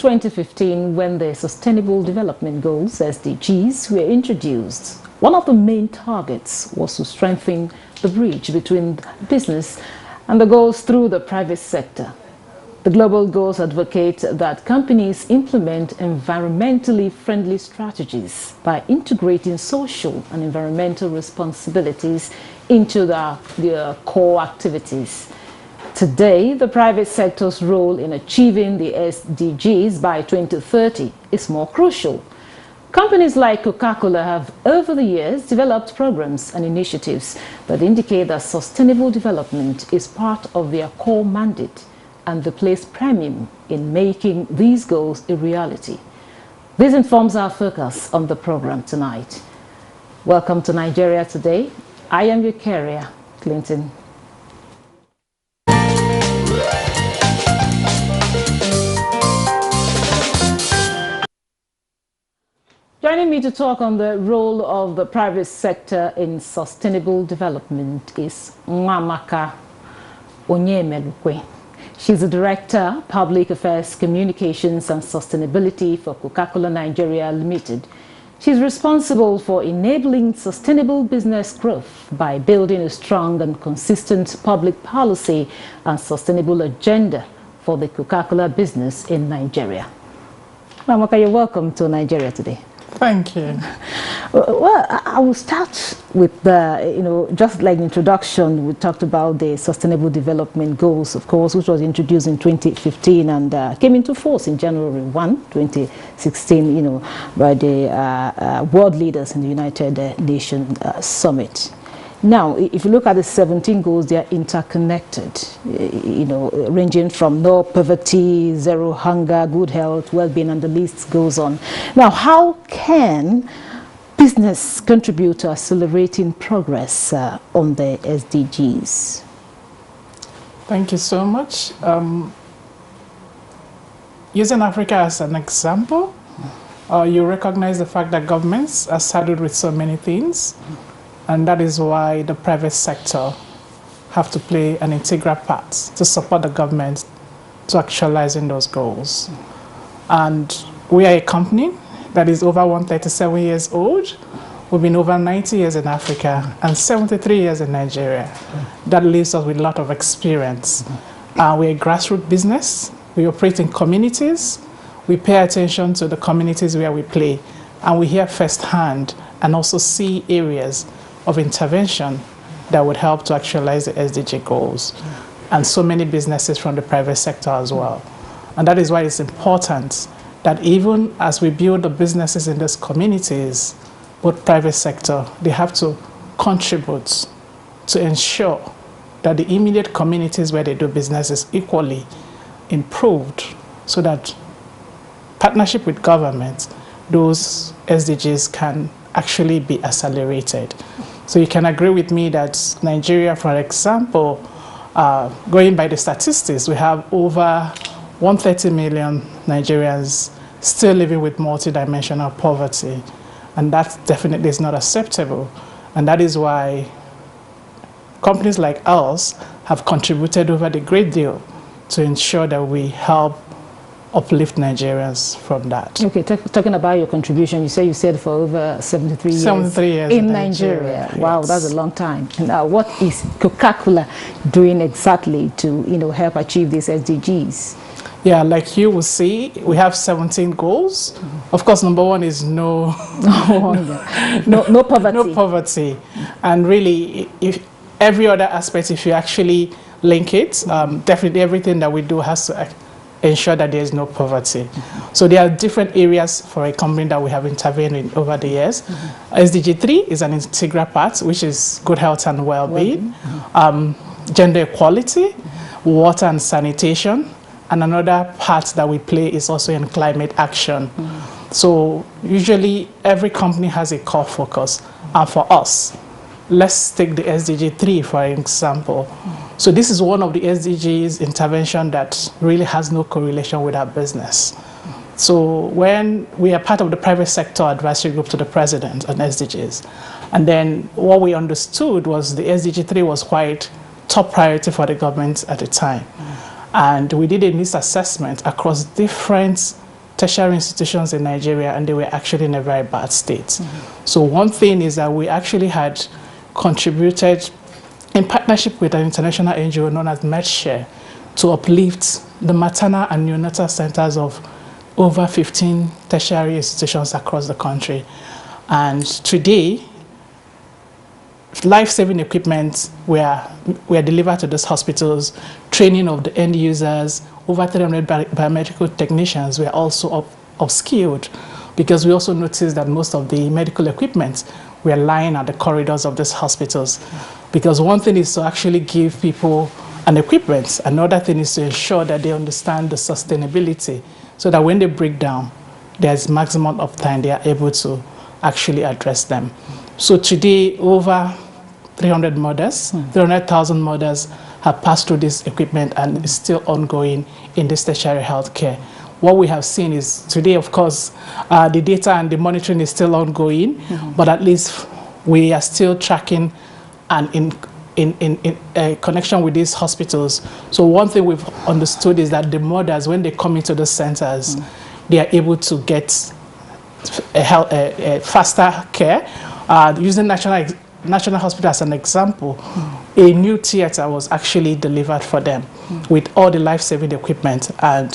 2015, when the Sustainable Development Goals, SDGs, were introduced, one of the main targets was to strengthen the bridge between business and the goals through the private sector. The global goals advocate that companies implement environmentally friendly strategies by integrating social and environmental responsibilities into their core activities. Today, the private sector's role in achieving the SDGs by 2030 is more crucial. Companies like Coca-Cola have, over the years, developed programs and initiatives that indicate that sustainable development is part of their core mandate, and they place premium in making these goals a reality. This informs our focus on the program tonight. Welcome to Nigeria Today. I am your carrier, Clinton. Joining me to talk on the role of the private sector in sustainable development is Nwamaka Onyemelukwe. She's the Director, Public Affairs, Communications and Sustainability for Coca-Cola Nigeria Limited. She's responsible for enabling sustainable business growth by building a strong and consistent public policy and sustainable agenda for the Coca-Cola business in Nigeria. Nwamaka, you're welcome to Nigeria Today. Thank you. Well, I will start with the, just like the introduction, we talked about the Sustainable Development Goals, of course, which was introduced in 2015 and came into force in January 1, 2016, by the world leaders in the United Nations Summit. Now, if you look at the 17 goals, they are interconnected, ranging from no poverty, zero hunger, good health, well-being, and the list goes on. Now, how can business contribute to accelerating progress on the SDGs? Thank you so much. Using Africa as an example, you recognize the fact that governments are saddled with so many things. And that is why the private sector have to play an integral part to support the government to actualizing those goals. And we are a company that is over 137 years old. We've been over 90 years in Africa and 73 years in Nigeria. That leaves us with a lot of experience. We're a grassroots business. We operate in communities. We pay attention to the communities where we play. And we hear firsthand and also see areas of intervention that would help to actualize the SDG goals, and so many businesses from the private sector as well. And that is why it's important that even as we build the businesses in these communities, both private sector, they have to contribute to ensure that the immediate communities where they do business is equally improved, so that partnership with government, those SDGs can actually be accelerated. So you can agree with me that Nigeria, for example, going by the statistics, we have over 130 million Nigerians still living with multidimensional poverty. And that definitely is not acceptable. And that is why companies like ours have contributed over the great deal to ensure that we help uplift Nigerians from that. Okay, talking about your contribution, you said for over 73 years in Nigeria. Yes. Wow, that's a long time. Now, what is Coca-Cola doing exactly to help achieve these SDGs? Yeah, like you will see, we have 17 goals. Of course, number one is no poverty. No poverty. And really, if every other aspect, if you actually link it, definitely everything that we do has to ensure that there is no poverty. So there are different areas for a company that we have intervened in over the years. SDG 3 is an integral part, which is good health and well-being, gender equality, water and sanitation, and another part that we play is also in climate action. So usually every company has a core focus. And for us, let's take the SDG 3 for example. So this is one of the SDGs intervention that really has no correlation with our business. So when we are part of the private sector advisory group to the president on SDGs, and then what we understood was the SDG 3 was quite top priority for the government at the time. And we did a needs assessment across different tertiary institutions in Nigeria, and they were actually in a very bad state. So one thing is that we actually had contributed in partnership with an international NGO known as MedShare to uplift the maternal and neonatal centers of over 15 tertiary institutions across the country. And today, life-saving equipment were delivered to those hospitals, training of the end users, over 300 biomedical technicians were also upskilled, because we also noticed that most of the medical equipment were lying at the corridors of these hospitals. Because one thing is to actually give people an equipment, another thing is to ensure that they understand the sustainability, so that when they break down, there's maximum uptime, they are able to actually address them. So today, over 300 mothers, 300,000 mothers have passed through this equipment, and it's still ongoing in this tertiary healthcare. What we have seen is today, of course, the data and the monitoring is still ongoing, but at least we are still tracking and in connection with these hospitals. So one thing we've understood is that the mothers, when they come into the centers, they are able to get a faster care. Using National Hospital as an example, a new theater was actually delivered for them with all the life-saving equipment. And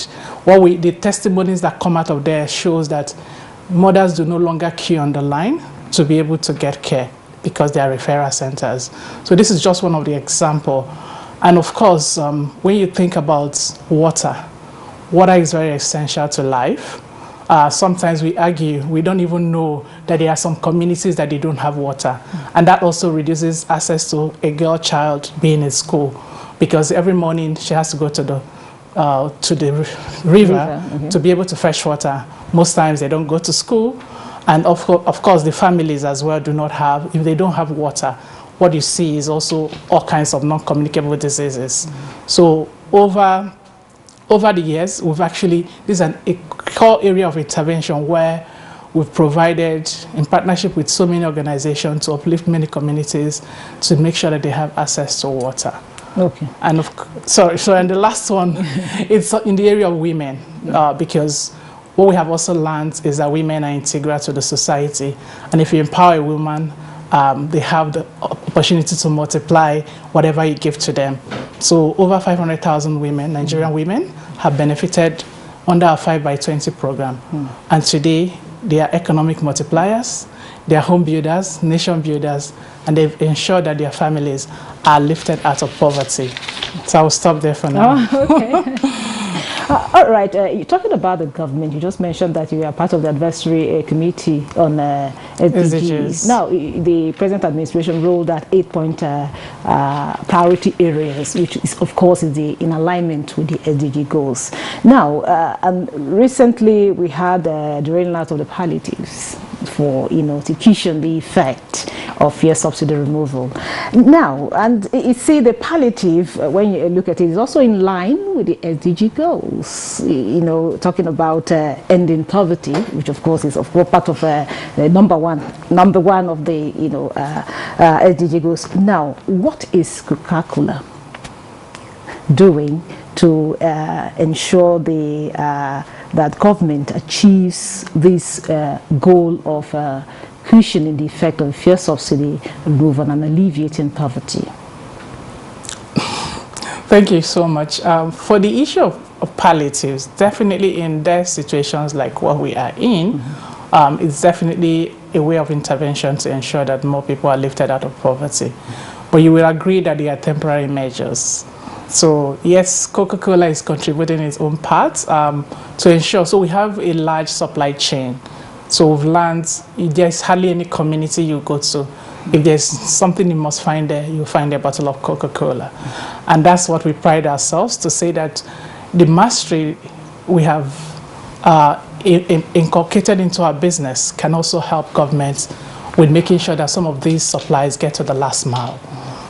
the testimonies that come out of there shows that mothers do no longer queue on the line to be able to get care, because they are referral centers. So this is just one of the examples. And of course, when you think about water is very essential to life. Sometimes we argue, we don't even know that there are some communities that they don't have water. And that also reduces access to a girl child being in school, because every morning she has to go to the river to be able to fetch water. Most times they don't go to school. And of course, the families as well do not have, if they don't have water, what you see is also all kinds of non-communicable diseases. So over the years, we've actually, this is a core area of intervention where we've provided, in partnership with so many organizations, to uplift many communities to make sure that they have access to water. Okay. And and the last one, it's in the area of women, because what we have also learned is that women are integral to the society. And if you empower a woman, they have the opportunity to multiply whatever you give to them. So over 500,000 women, Nigerian women, have benefited under our 5x20 program. And today, they are economic multipliers, they are home builders, nation builders, and they've ensured that their families are lifted out of poverty. So I'll stop there for now. Oh, okay. All right, you're talking about the government. You just mentioned that you are part of the advisory committee on SDGs. Now, the present administration rolled out 8-point priority areas, which is, of course, is in alignment with the SDG goals. Now, and recently we had the rolling out of the palliatives for, to cushion the effect of fuel subsidy removal. Now, and you see the palliative, when you look at it, is also in line with the SDG goals. Talking about ending poverty, which of course is part of the number one of the SDG goals. Now, what is Coca-Cola doing to ensure that government achieves this goal of cushioning the effect of fuel subsidy removal and alleviating poverty? Thank you so much. For the issue of palliatives, definitely in their situations like what we are in, it's definitely a way of intervention to ensure that more people are lifted out of poverty. But you will agree that they are temporary measures. So yes, Coca-Cola is contributing its own part to ensure. So we have a large supply chain. So we've learned there's hardly any community you go to. If there's something you must find there, you'll find a bottle of Coca-Cola. And that's what we pride ourselves to say, that the mastery we have inculcated into our business can also help governments with making sure that some of these supplies get to the last mile.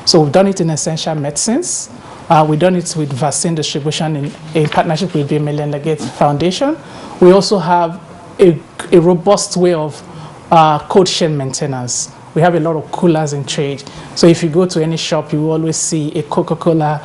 So we've done it in essential medicines. We've done it with vaccine distribution in partnership with the Melinda Gates Foundation. We also have a robust way of cold chain maintenance. We have a lot of coolers in trade. So if you go to any shop, you will always see a Coca-Cola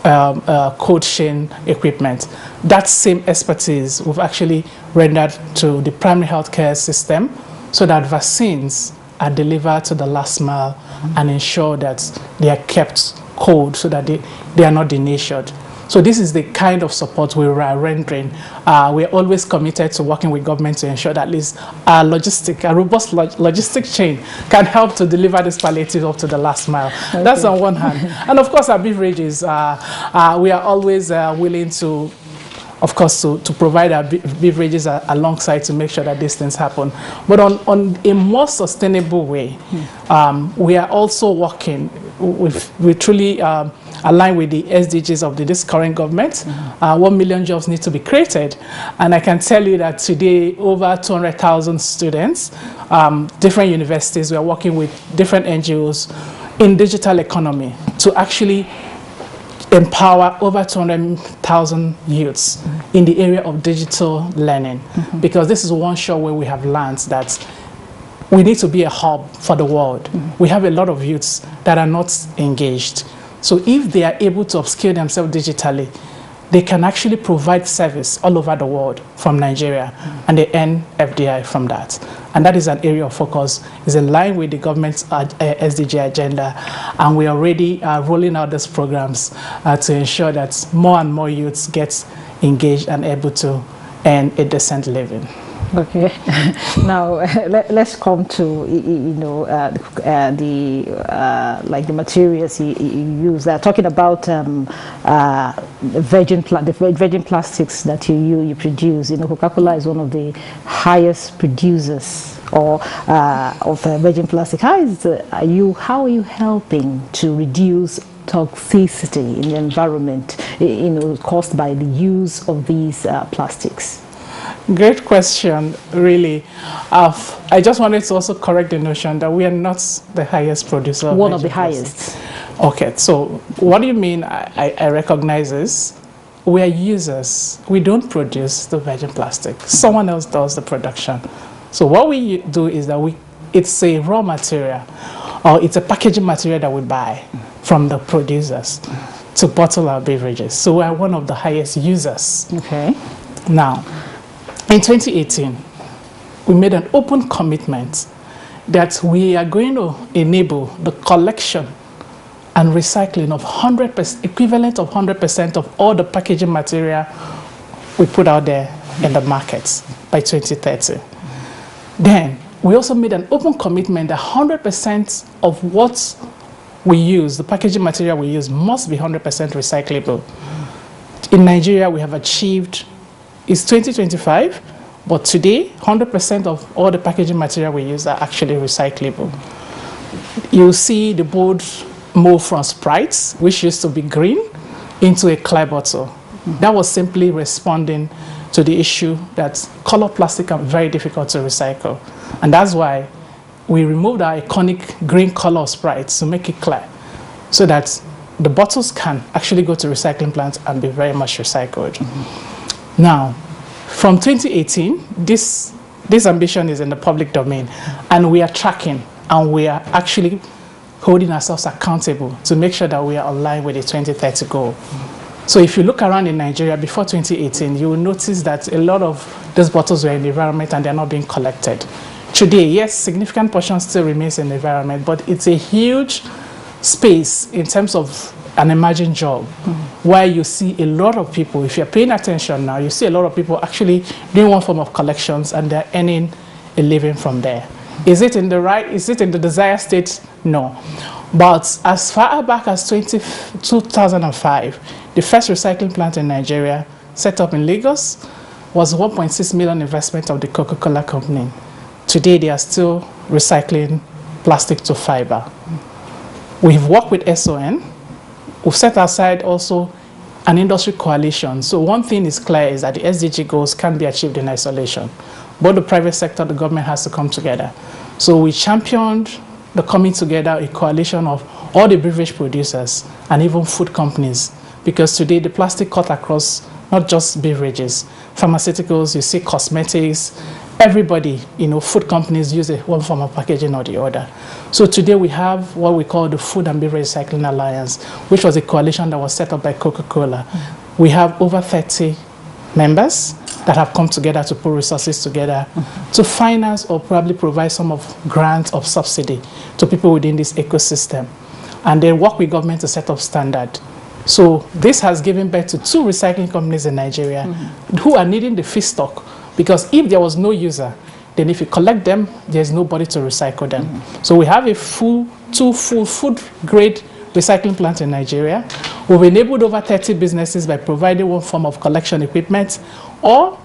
cold chain equipment. That same expertise we've actually rendered to the primary healthcare system so that vaccines are delivered to the last mile and ensure that they are kept cold so that they are not denatured. So this is the kind of support we are rendering. We are always committed to working with government to ensure that at least a robust logistic chain can help to deliver this palliative up to the last mile. Okay. That's on one hand. And of course, our beverages, we are always willing to, of course, to provide our beverages alongside to make sure that these things happen. But on a more sustainable way, we are also working we truly align with the SDGs of this current government. 1 million jobs need to be created. And I can tell you that today, over 200,000 students, different universities, we are working with different NGOs in digital economy to actually empower over 200,000 youths in the area of digital learning. Because this is one shot where we have learned that we need to be a hub for the world. We have a lot of youths that are not engaged. So if they are able to upskill themselves digitally, they can actually provide service all over the world from Nigeria, and they earn FDI from that. And that is an area of focus, is in line with the government's SDG agenda, and we are already rolling out these programs to ensure that more and more youths get engaged and able to earn a decent living. Okay, now let's come to like the materials you use. Talking about the virgin plastics that you produce. Coca-Cola is one of the highest producers of virgin plastic. How are you helping to reduce toxicity in the environment, caused by the use of these plastics? Great question, really. I just wanted to also correct the notion that we are not the highest producer. One of the highest. Okay, so what do you mean I recognize this? We are users. We don't produce the virgin plastic. Someone else does the production. So what we do is that it's a raw material, or it's a packaging material that we buy from the producers to bottle our beverages. So we are one of the highest users. Okay. Now, in 2018, we made an open commitment that we are going to enable the collection and recycling of 100%, equivalent of 100% of all the packaging material we put out there in the markets by 2030. Then, we also made an open commitment that 100% of what we use, the packaging material we use, must be 100% recyclable. In Nigeria, we have achieved, it's 2025, but today, 100% of all the packaging material we use are actually recyclable. You'll see the board move from Sprites, which used to be green, into a clear bottle. That was simply responding to the issue that color plastic are very difficult to recycle. And that's why we removed our iconic green color of Sprites to make it clear, so that the bottles can actually go to recycling plants and be very much recycled. Now, from 2018, this ambition is in the public domain, and we are tracking, and we are actually holding ourselves accountable to make sure that we are aligned with the 2030 goal. So if you look around in Nigeria before 2018, you will notice that a lot of those bottles were in the environment and they're not being collected. Today, yes, significant portion still remains in the environment, but it's a huge space in terms of an emerging job, where you see a lot of people, if you're paying attention now, you see a lot of people actually doing one form of collections and they're earning a living from there. Is it in the desired state? No. But as far back as 2005, the first recycling plant in Nigeria, set up in Lagos, was 1.6 million investment of the Coca-Cola company. Today, they are still recycling plastic to fiber. We've worked with SON. We've set aside also an industry coalition. So one thing is clear, is that the SDG goals can't be achieved in isolation. Both the private sector, the government has to come together. So we championed the coming together, a coalition of all the beverage producers and even food companies, because today the plastic cut across not just beverages, pharmaceuticals, you see cosmetics, everybody, food companies use one form of packaging or the other. So today we have what we call the Food and Beverage Recycling Alliance, which was a coalition that was set up by Coca-Cola. We have over 30 members that have come together to put resources together to finance or probably provide some of grants of subsidy to people within this ecosystem, and then work with government to set up standard. So this has given birth to 2 recycling companies in Nigeria who are needing the feedstock, because if there was no user, then if you collect them, there's nobody to recycle them. So we have 2 full food grade recycling plants in Nigeria. We've enabled over 30 businesses by providing one form of collection equipment or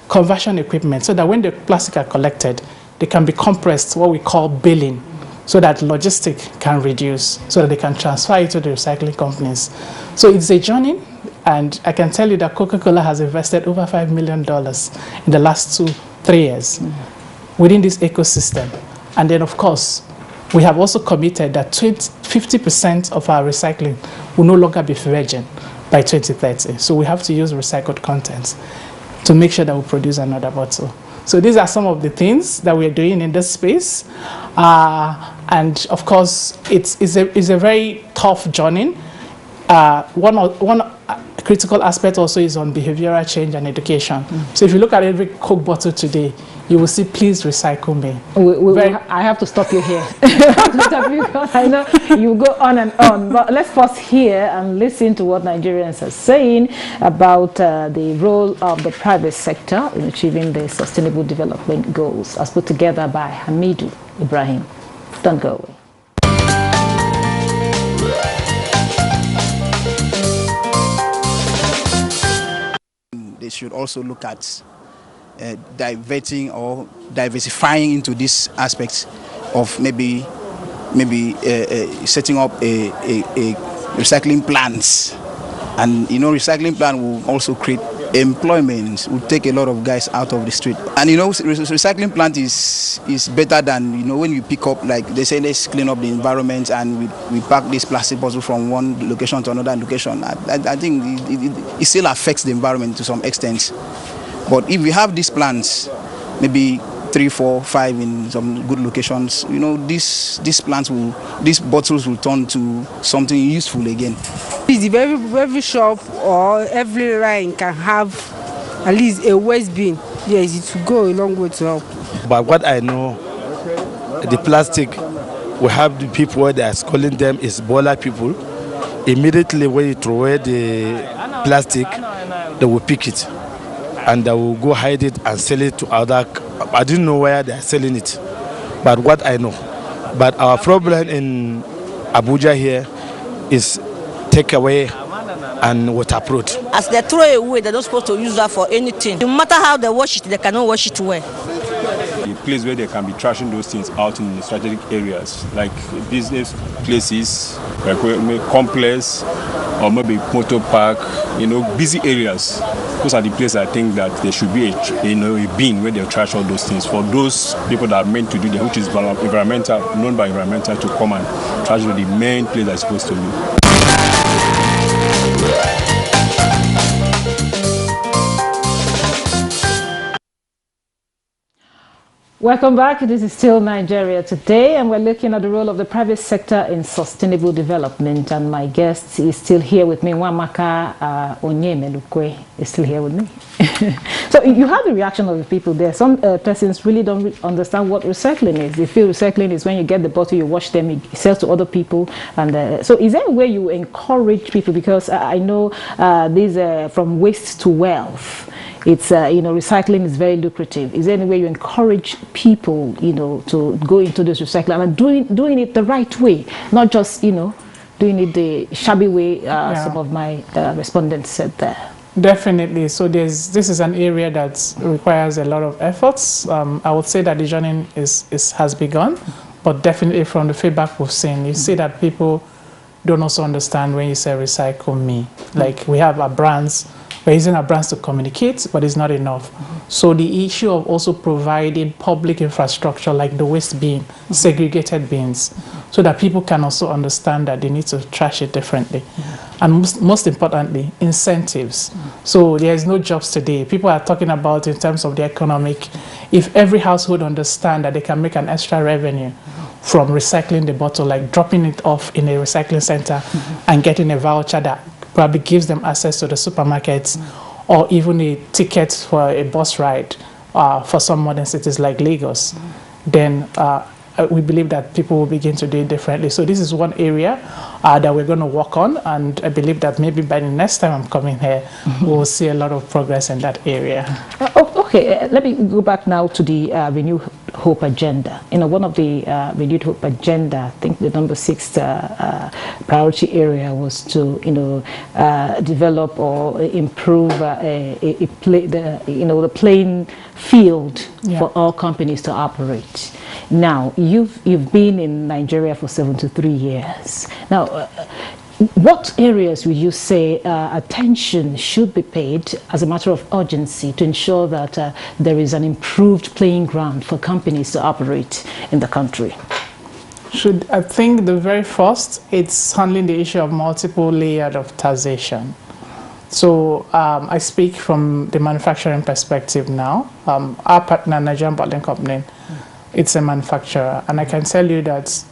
conversion equipment, so that when the plastic are collected, they can be compressed, what we call baling, so that logistics can reduce, so that they can transfer it to the recycling companies. So it's a journey, and I can tell you that Coca-Cola has invested over $5 million in the last 2-3 years within this ecosystem. And then, of course, we have also committed that 50% of our recycling will no longer be virgin by 2030. So we have to use recycled content to make sure that we produce another bottle. So these are some of the things that we're doing in this space. And of course, it's a very tough journey. One critical aspect also is on behavioral change and education. So if you look at every Coke bottle today, you will see, please recycle me. I have to stop you here. Because I know you go on and on. But let's pause here and listen to what Nigerians are saying about the role of the private sector in achieving the Sustainable Development Goals, as put together by Hamidu Ibrahim. Don't go away. They should also look at diverting or diversifying into this aspect of maybe setting up a recycling plants, and recycling plant will also create employment, will take a lot of guys out of the street. And recycling plant is better than when you pick up, like they say, let's clean up the environment and we pack this plastic bottle from one location to another location. I think it still affects the environment to some extent. But if we have these plants, maybe 3, 4, 5 in some good locations, these bottles will turn to something useful again. Every shop or every line can have at least a waste bin. Yes, it will go a long way to help. But what I know, the plastic, we have the people where they are calling them is boiler people. Immediately when you throw away the plastic, they will pick it and they will go hide it and sell it to other. I didn't know where they are selling it, but what I know. But our problem in Abuja here is takeaway and waterproof. As they throw it away, they're not supposed to use that for anything. No matter how they wash it, they cannot wash it well. A place where they can be trashing those things out in strategic areas, like business places, like complex, or maybe motor park, busy areas. Those are the places I think that there should be a bin where they trash all those things for those people that are meant to do that, which is environmental, known by environmental, to come and trash the main place they're supposed to be. Welcome back. This is still Nigeria Today, and we're looking at the role of the private sector in sustainable development. And my guest is still here with me. Nwamaka Onyemelukwe is still here with me. So you have the reaction of the people there. Some persons really don't understand what recycling is. They feel recycling is when you get the bottle, you wash them, you sell to other people. And so is there a way you encourage people? Because I know these from waste to wealth. It's recycling is very lucrative. Is there any way you encourage people to go into this recycling and doing it the right way, not just doing it the shabby way some of my respondents said there? Definitely. So this is an area that requires a lot of efforts. I would say that the journey has begun, but definitely from the feedback we've seen, you see that people don't also understand when you say recycle me. Like we have our brands We're using our brands to communicate, but it's not enough. So the issue of also providing public infrastructure like the waste bin, segregated bins, so that people can also understand that they need to trash it differently. And most importantly, incentives. So there is no jobs today. People are talking about in terms of the economic. If every household understand that they can make an extra revenue from recycling the bottle, like dropping it off in a recycling center and getting a voucher that probably gives them access to the supermarkets or even a ticket for a bus ride for some modern cities like Lagos, then we believe that people will begin to do it differently. So this is one area that we're going to work on, and I believe that maybe by the next time I'm coming here, we'll see a lot of progress in that area. Okay, let me go back now to the Renew Hope agenda. You know, one of the Renewed Hope agenda, I think the number 6 priority area was to, develop or improve the playing field for all companies to operate. Now, you've been in Nigeria for 73 years. Now, what areas would you say attention should be paid as a matter of urgency to ensure that there is an improved playing ground for companies to operate in the country? I think the very first, it's handling the issue of multiple layered of taxation. So I speak from the manufacturing perspective now. Our partner, Nigerian Bottling Company, it's a manufacturer, and I can tell you that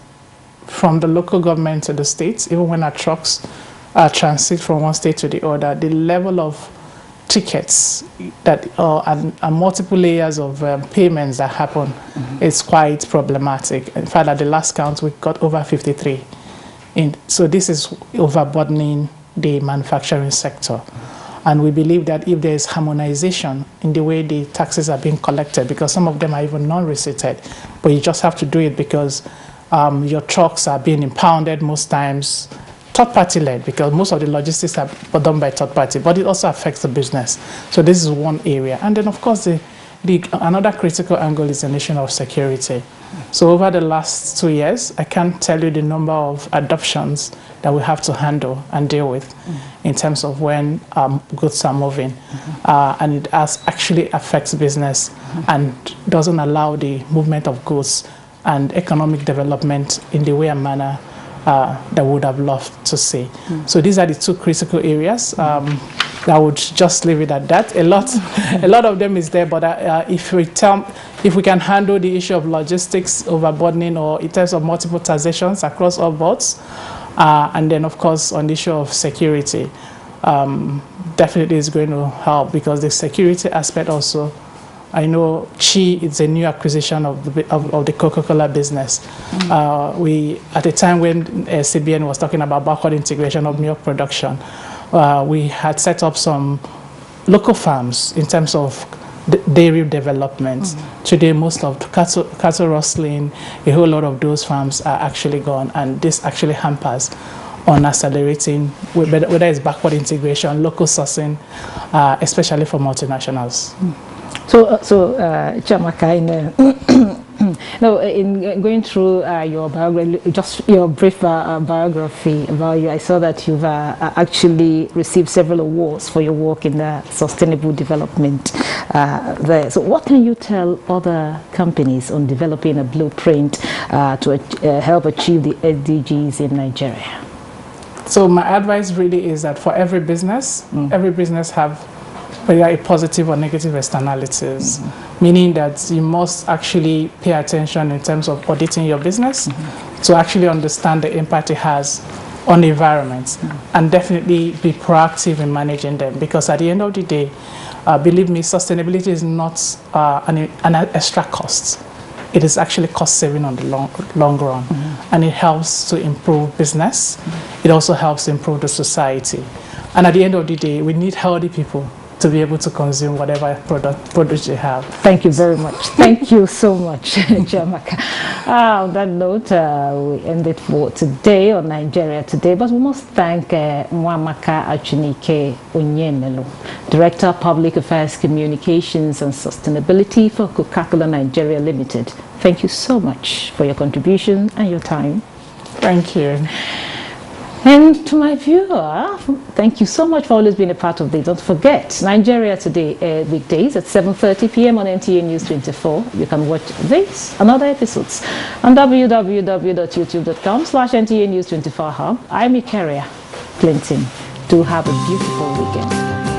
from the local government to the states, even when our trucks transit from one state to the other, the level of tickets that and multiple layers of payments that happen is quite problematic. In fact, at the last count, we got over 53. So this is overburdening the manufacturing sector. And we believe that if there is harmonization in the way the taxes are being collected, because some of them are even non-receipted, but you just have to do it because your trucks are being impounded most times, third-party led, because most of the logistics are done by third-party, but it also affects the business. So this is one area. And then, of course, another critical angle is the issue of security. So over the last 2 years, I can't tell you the number of adoptions that we have to handle and deal with in terms of when goods are moving. And it actually affects business and doesn't allow the movement of goods and economic development in the way and manner that we would have loved to see. So these are the 2 critical areas. I would just leave it at that. A lot of them is there, but if we can handle the issue of logistics overburdening or in terms of multiple taxations across all boards, and then of course on the issue of security, definitely is going to help, because the security aspect also, I know Chi is a new acquisition of the Coca-Cola business. At the time when CBN was talking about backward integration of milk production, we had set up some local farms in terms of dairy development. Today, most of the cattle rustling, a whole lot of those farms are actually gone, and this actually hampers on accelerating, whether it's backward integration, local sourcing, especially for multinationals. So Chiamaka, in going through your biography, just your brief biography about you, I saw that you've actually received several awards for your work in the sustainable development there. So what can you tell other companies on developing a blueprint to help achieve the SDGs in Nigeria? So my advice really is that for every business have whether a positive or negative externalities, meaning that you must actually pay attention in terms of auditing your business to actually understand the impact it has on the environment, and definitely be proactive in managing them, because at the end of the day, believe me, sustainability is not an extra cost. It is actually cost saving on the long run, and it helps to improve business. It also helps to improve the society, and at the end of the day, we need healthy people to be able to consume whatever product you have. Thank you very much. Thank you so much, Chiamaka. On that note, we end it for today on Nigeria Today, but we must thank Nwamaka Achunike Onyemelu, Director of Public Affairs, Communications and Sustainability for Coca-Cola Nigeria Limited. Thank you so much for your contribution and your time. Thank you. And to my viewer, thank you so much for always being a part of this. Don't forget, Nigeria Today weekdays at 7:30 p.m. on NTA News 24. You can watch this and other episodes on www.youtube.com/NTA News 24 Hub. I'm Ikaria Clinton. Do have a beautiful weekend.